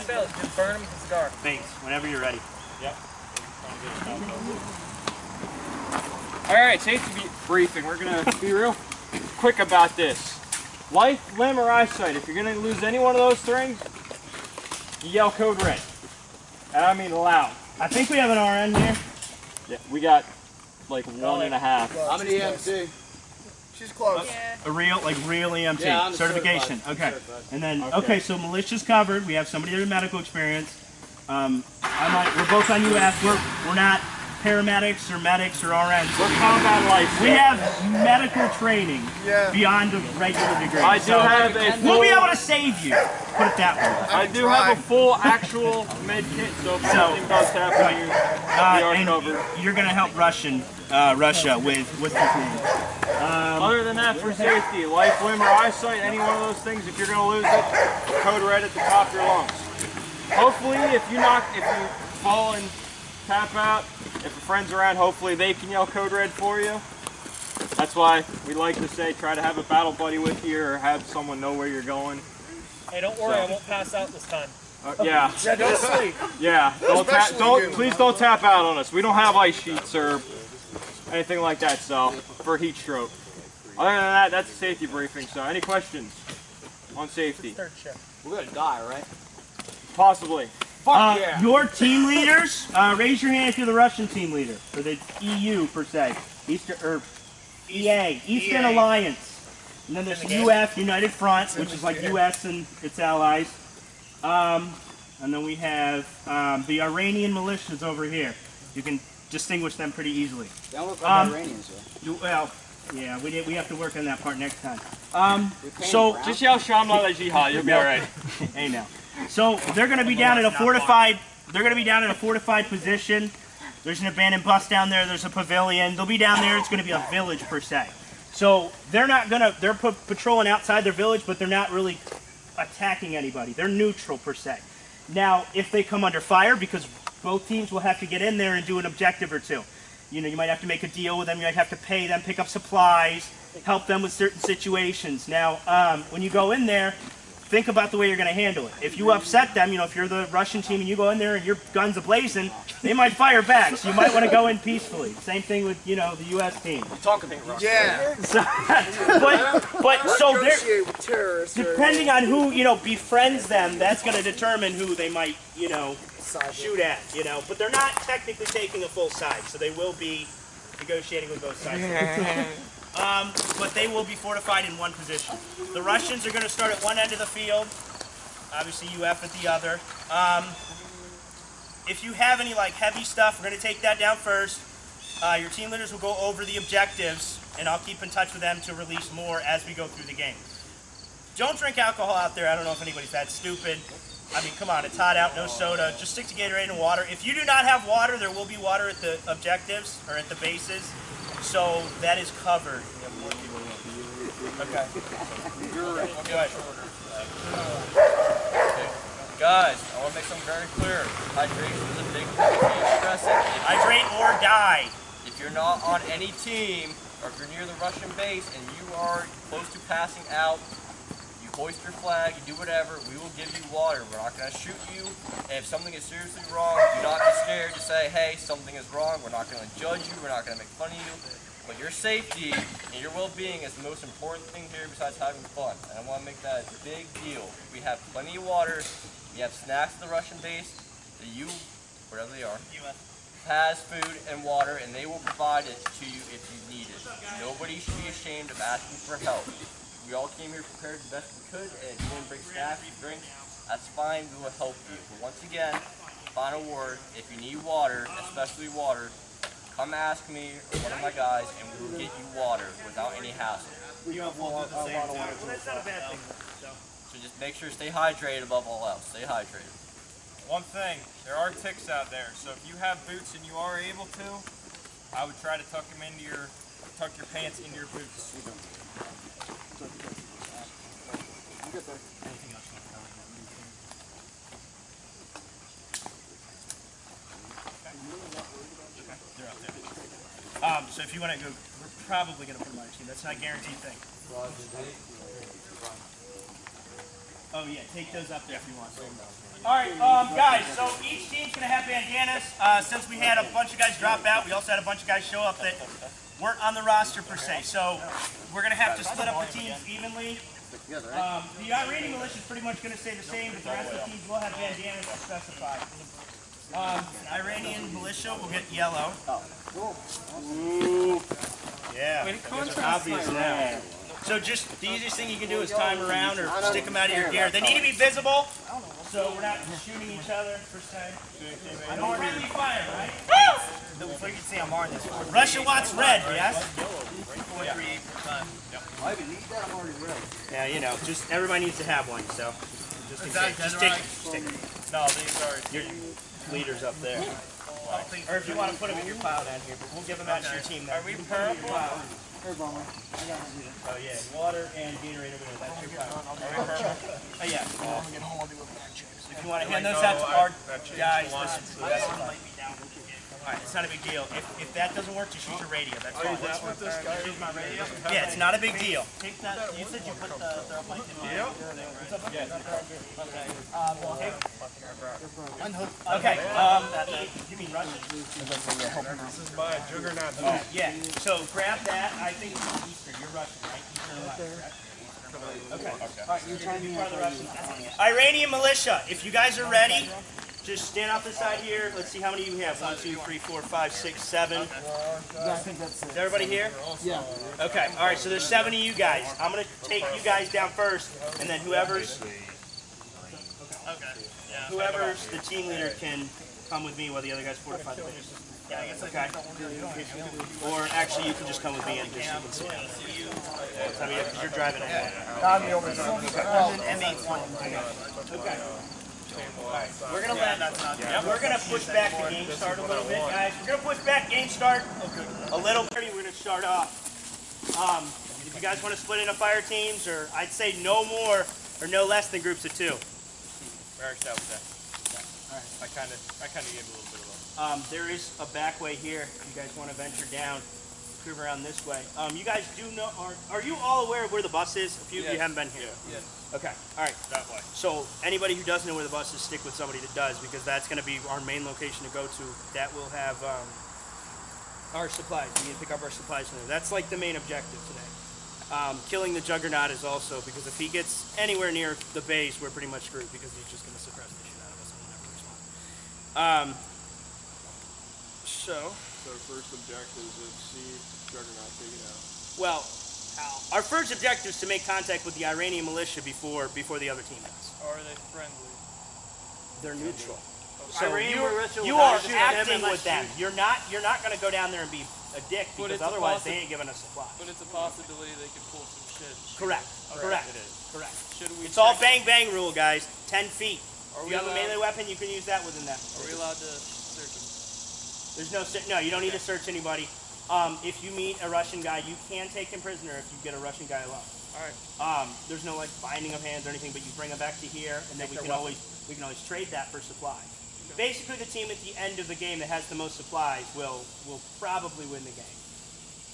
fails. Just burn them with the cigar. Thanks. Whenever you're ready. Yep. Alright, safety briefing. We're going to be real quick about this. Life, limb, or eyesight. If you're going to lose any one of those things, you yell code red. And I mean loud. I think we have an RN here. Yeah, we got like 1.5. How many EMT? She's close. Yeah. A real EMT Yeah, I'm certification. certified. Okay. And then so militia's covered. We have somebody with medical experience. We're both on UF. We're not paramedics or medics or RNs. We're combat life. We have medical training beyond a regular degree. I do have a full, we'll be able to save you. Put it that way. I do have a full actual med kit, so if anything does happen, we are covered. You're going to help Russia with the team. Other than that, for safety, life, limb, or eyesight, any one of those things, if you're going to lose it, code red at the top of your lungs. Hopefully, if you fall and tap out, if a friend's around, hopefully they can yell code red for you. That's why we like to say try to have a battle buddy with you or have someone know where you're going. Hey, don't worry, I won't pass out this time. Yeah. Yeah, don't sleep. Yeah. Please don't tap out on us. We don't have ice sheets or anything like that, so for heat stroke. Other than that, that's a safety briefing. So any questions on safety? Third shift. We're gonna die, right? Possibly. Fuck yeah. Your team leaders, raise your hand if you're the Russian team leader, or the EU per se, Eastern Alliance. And then there's UF, United Front, which is like US and its allies. And then we have the Iranian militias over here. You can distinguish them pretty easily. They don't look like Iranians, though. Well, yeah, we have to work on that part next time. So just yell Shamla la Jihad, you'll be all right. Hey now. So they're going to be down in a fortified. They're going to be down in a fortified position. There's an abandoned bus down there. There's a pavilion. They'll be down there. It's going to be a village per se. So they're not going to. They're patrolling outside their village, but they're not really attacking anybody. They're neutral per se. Now, if they come under fire, because both teams will have to get in there and do an objective or two. You know, you might have to make a deal with them. You might have to pay them, pick up supplies, help them with certain situations. Now, when you go in there, think about the way you're going to handle it. If you upset them, you know, if you're the Russian team and you go in there and your guns ablazing, they might fire back. So you might want to go in peacefully. Same thing with, you know, the U.S. team. Talking about Russia. Yeah. So, but so with terrorists. depending on who, you know, befriends them, that's going to determine who they might, you know, shoot at, you know. But they're not technically taking a full side, so they will be negotiating with both sides. But they will be fortified in one position. The Russians are going to start at one end of the field, obviously UF at the other. If you have any like heavy stuff, we're going to take that down first. Your team leaders will go over the objectives, and I'll keep in touch with them to release more as we go through the game. Don't drink alcohol out there. I don't know if anybody's that stupid. I mean, come on, it's hot out, no soda. Just stick to Gatorade and water. If you do not have water, there will be water at the objectives or at the bases. So that is covered. Okay. Go ahead. Guys, I want to make something very clear. Hydration is a big thing. Stressing. Hydrate or die. If you're not on any team, or if you're near the Russian base and you are close to passing out, you hoist your flag, you do whatever, we will give you water. We're not going to shoot you. And if something is seriously wrong, do not be scared to say, hey, something is wrong. We're not going to judge you. We're not going to make fun of you. But your safety and your well-being is the most important thing here besides having fun. And I want to make that a big deal. We have plenty of water. We have snacks at the Russian base. The U, whatever they are, has food and water, and they will provide it to you if you need it. Nobody should be ashamed of asking for help. We all came here prepared the best we could, and if you want to bring snacks, drinks, that's fine. We will help you. But once again, final word, if you need water, especially water, come ask me or one of my guys, and we will get you water without any hassle. You have water at the same time. Well, that's not a bad thing. So just make sure to stay hydrated above all else. Stay hydrated. One thing, there are ticks out there, so if you have boots and you are able to, I would try to tuck your pants into your boots. So if you want to go, we're probably going to put them on your team. That's not a guaranteed thing. Oh yeah, take those up there if you want. All right, guys, so each team's going to have bandanas. Since we had a bunch of guys drop out, we also had a bunch of guys show up that weren't on the roster per se. So we're going to have to split up the teams evenly. The Iranian militia is pretty much going to stay the same, but the rest of the teams will have bandanas specified. Iranian militia will get yellow. Ooh. Yeah, it's obvious now. So just the easiest thing you can do is tie them around or stick them out of your gear. They need to be visible, so we're not shooting each other per se. No friendly fire, right? So you can see I'm on this one. Russia wants red, yes? 4.38%. Yeah, you know, just everybody needs to have one, so just take it. No, these are Your leader's up there. Or if you want to put them in your pile down here, but we'll give them out to your team now. Are we purple? Oh yeah, water and Gatorade over there. That's your pile. Are we purple? Oh yeah. If you want to hand those out to our guys, alright, it's not a big deal. If that doesn't work, just use your radio. That's fine. Use my radio? Yeah, it's not a big deal. Take that. You said you put the thermite in there. Okay. You mean Russian? This is my juggernaut. Oh, yeah. So grab that. I think it's Eastern. You're Russian, right? Eastern left, correct? Okay. All right, you're trying to be part of the Russian. Iranian militia, if you guys are ready, just stand off the side here. Let's see how many you have. 1, 2, 3, 4, 5, 6, 7. Yeah, I think that's it. Is everybody here? Yeah. Okay. All right. So there's 7 of you guys. I'm gonna take you guys down first, and then whoever's the team leader can come with me while the other guys fortify the base. Okay. Or actually, you can just come with me and just you can see. I mean, because you're driving anyway. Okay. We're gonna push back the game start a little bit, guys. We're gonna push back game start a little bit. We're gonna start off. If you guys want to split into fire teams, or I'd say no more or no less than groups of 2. Very stout with that. I kind of gave a little bit of There is a back way here. If you guys want to venture down, curve around this way. You guys do know, are you all aware of where the bus is? A few of you haven't been here. Yes. Okay, all right. That way. So anybody who doesn't know where the bus is, stick with somebody that does, because that's going to be our main location to go to. That will have our supplies. We need to pick up our supplies from there. That's like the main objective today. Killing the Juggernaut is also, because if he gets anywhere near the base, we're pretty much screwed, because he's just going to suppress the shit out of us and we'll never respond. So our first objective is to see Juggernaut take it out. Well, our first objective is to make contact with the Iranian militia before the other team does. Or are they friendly? They're neutral. So Iranian militia you will are shoot at them acting unless with them. You're not going to go down there and be a dick, But because it's a otherwise they ain't giving us supplies. But it's a possibility they could pull some shit. Correct. Correct. It is. Correct. Should we It's all check- bang bang rule, guys. 10 feet. Are If we you have a allowed- melee weapon, you can use that within that. Are we allowed to search them? There's no, you don't need to search anybody. If you meet a Russian guy, you can take him prisoner if you get a Russian guy alone. Alright. There's no like binding of hands or anything, but you bring him back to here, and then we can always trade that for supplies. Basically, the team at the end of the game that has the most supplies will probably win the game.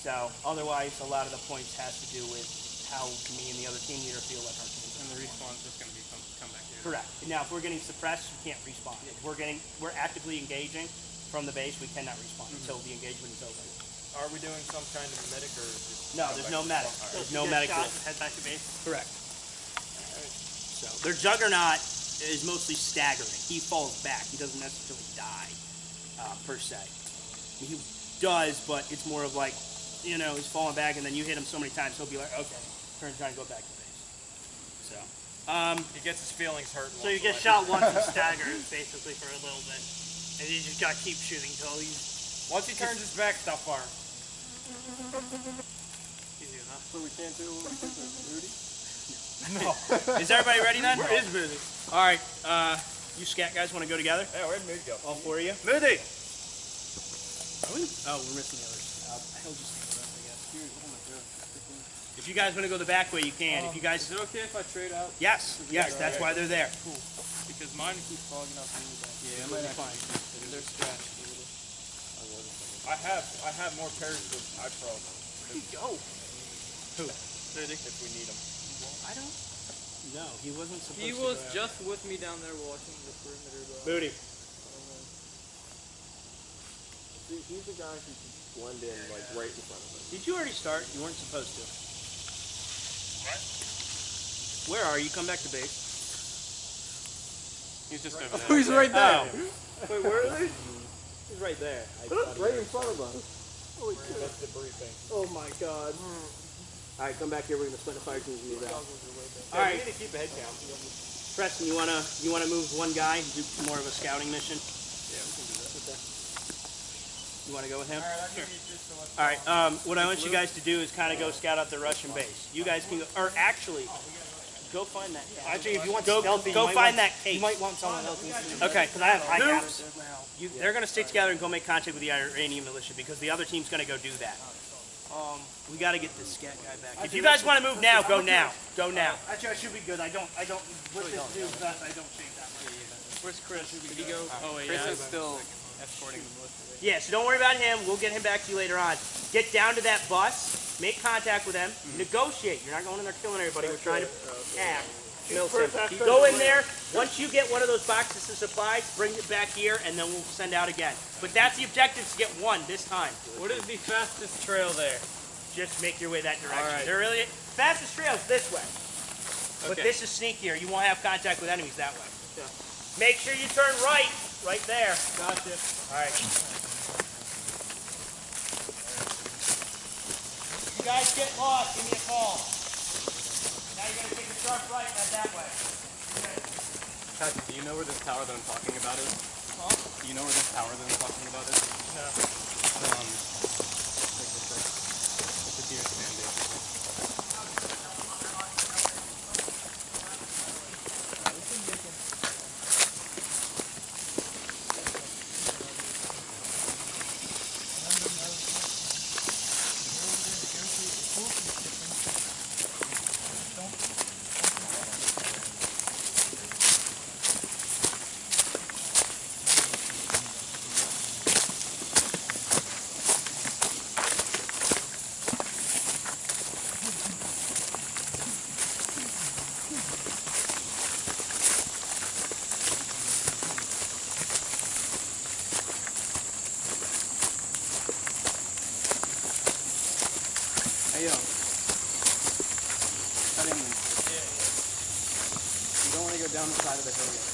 So otherwise, a lot of the points has to do with how me and the other team leader feel like our team. And the respawn's just going to be come back here. Correct. Now, if we're getting suppressed, you can't respawn. If we're actively engaging from the base, we cannot respawn until the engagement is over. Are we doing some kind of medic or just... No, there's no medic. There's no medic. Head back to base. Correct. So their Juggernaut is mostly staggering. He falls back. He doesn't necessarily die, per se. He does, but it's more of like, you know, he's falling back, and then you hit him so many times, he'll be like, okay, turn trying to go back to base. So, He gets his feelings hurt. So you get shot once and staggers basically for a little bit. And you just got to keep shooting until he's Once he turns his back, stop firing. easy enough. So we can't do Rudy? is everybody ready then? Where is Moody? All right, you scat guys want to go together? Yeah, where'd Moody go? All 4 of you? Moody! Oh, we're missing the others. He'll just take the rest, I guess. If you guys want to go the back way, you can. If you guys, Is it okay if I trade out? yes, that's why they're there. Cool. Because mine keeps fogging up really bad. Yeah, it might be fine. They're scratched a little. I have more pairs of iPro Where'd he go? Who? Moody. if we need them. I don't. No, he wasn't supposed He to was go out. just with me down there watching the perimeter. Booty. See, he's the guy who can blend in like right in front of him. Did you already start? You weren't supposed to. What? Where are you? Come back to base. He's just over there. Oh, he's right there. Wait, where are they? He's right there. Right in front of us. Holy shit. That's the briefing. Oh my god. All right, come back here. We're gonna split the fire teams and move out. All right, We need to keep a head count. Preston, you wanna move one guy and do more of a scouting mission? Yeah, we can do that. Okay. You wanna go with him? Alright, I'll give you just so much. All right. What I want you guys to do is kind of go scout out the Russian base. You guys can go, or actually, go find that. Actually, if you want Go stealthy, go you might find want, that case. You might want someone else. Okay. Because I have high Noobs. counters now. They're going to stick together and go make contact with the Iranian militia because the other team's going to go do that. We got to get this scat guy back. If you guys want to move now, go now. Go now. Actually, I should be good. I don't. With this new vest, I don't shave that much. Where's Chris? Did he go? Oh, wait, Chris yeah. is still escorting the military. Yeah, so don't worry about him. We'll get him back to you later on. Get down to that bus. Make contact with them. Negotiate. You're not going in there killing everybody. We're trying to act. Milton. Go in there. Once you get one of those boxes of supplies, bring it back here, and then we'll send out again. But that's the objective, to get one this time. What is the fastest trail there? Just make your way that direction. All right. They're really fastest trail's this way. But Okay. this is sneakier. You won't have contact with enemies that way. Make sure you turn right there. Gotcha. All right. You guys get lost, give me a call. Now you're gonna take a sharp right, not that way. Patrick, do you know where this tower that I'm talking about is? Huh? Do you know where this tower that I'm talking about is? No. It's a deer stand, basically. Hey, yo. Cut in. You don't want to go down the side of the hill yet.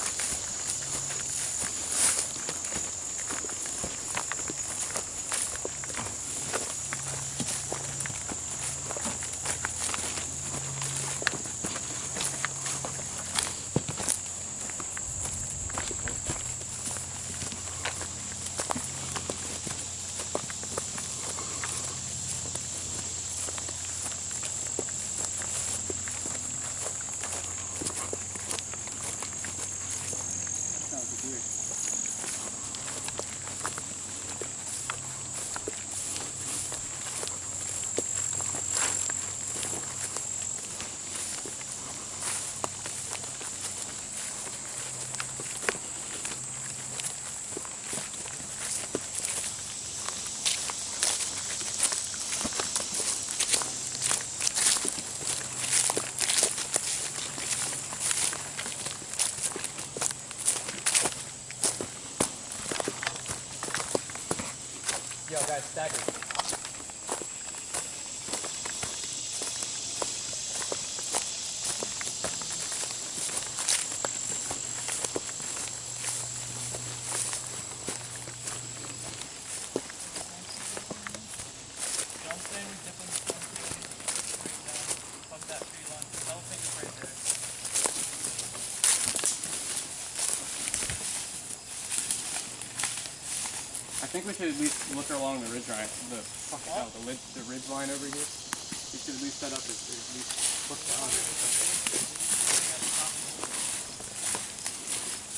Yo, guys, stagger. I think we should at least look along the ridge line, the ridge line over here. We should at least set up this, at least look down it.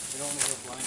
We don't want to go blind.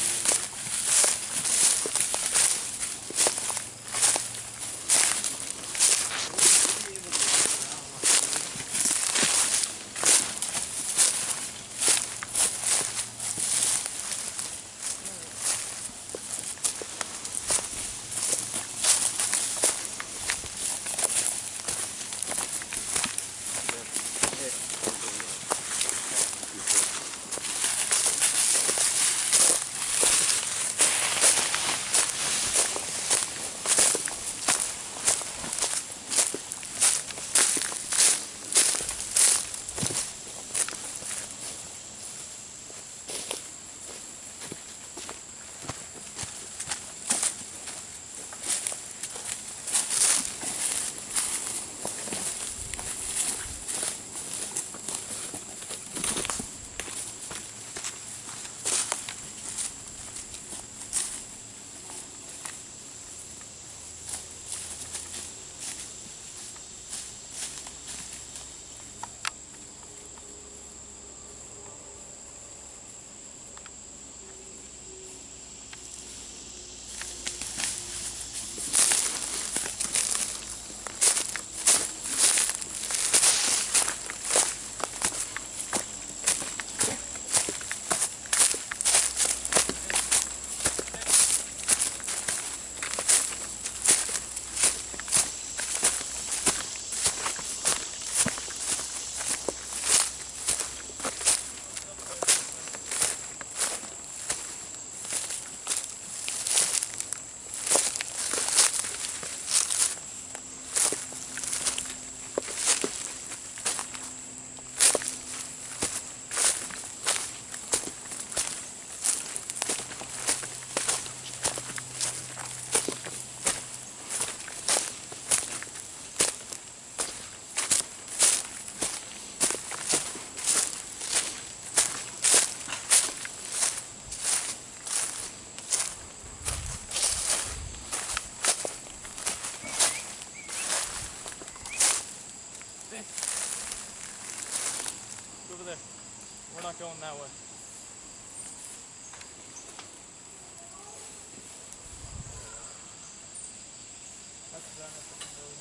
down at the pavilion.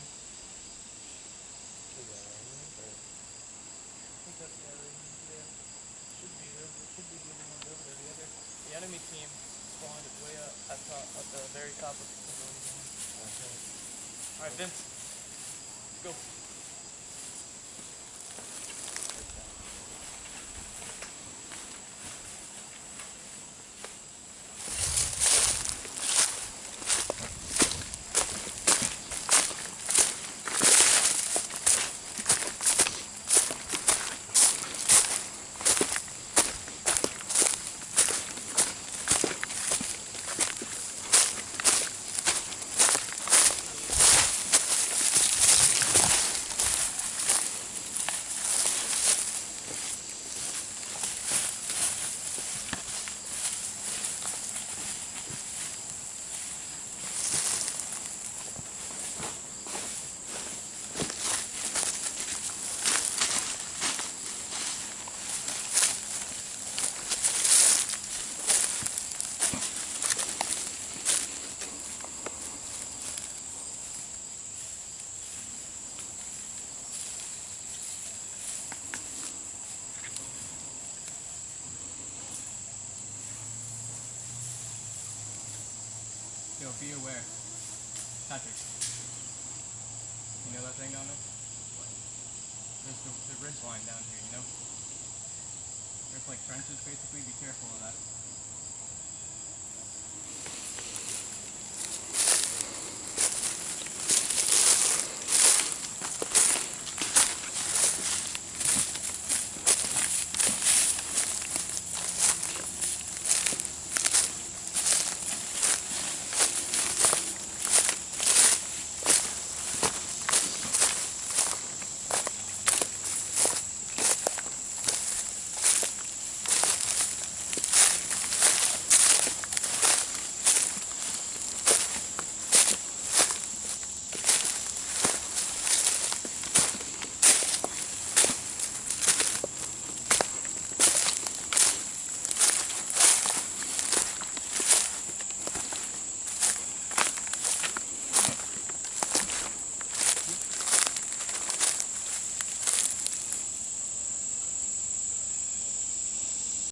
I think that's the other one. Yeah. Should be there. There should be the other ones over there. The enemy team spawned way up at top, at the very top of the pavilion. Alright, Vince. Go. Yo, be aware. Patrick. You know that thing down there? There's the ridge line down here, you know? There's like trenches basically, be careful of that.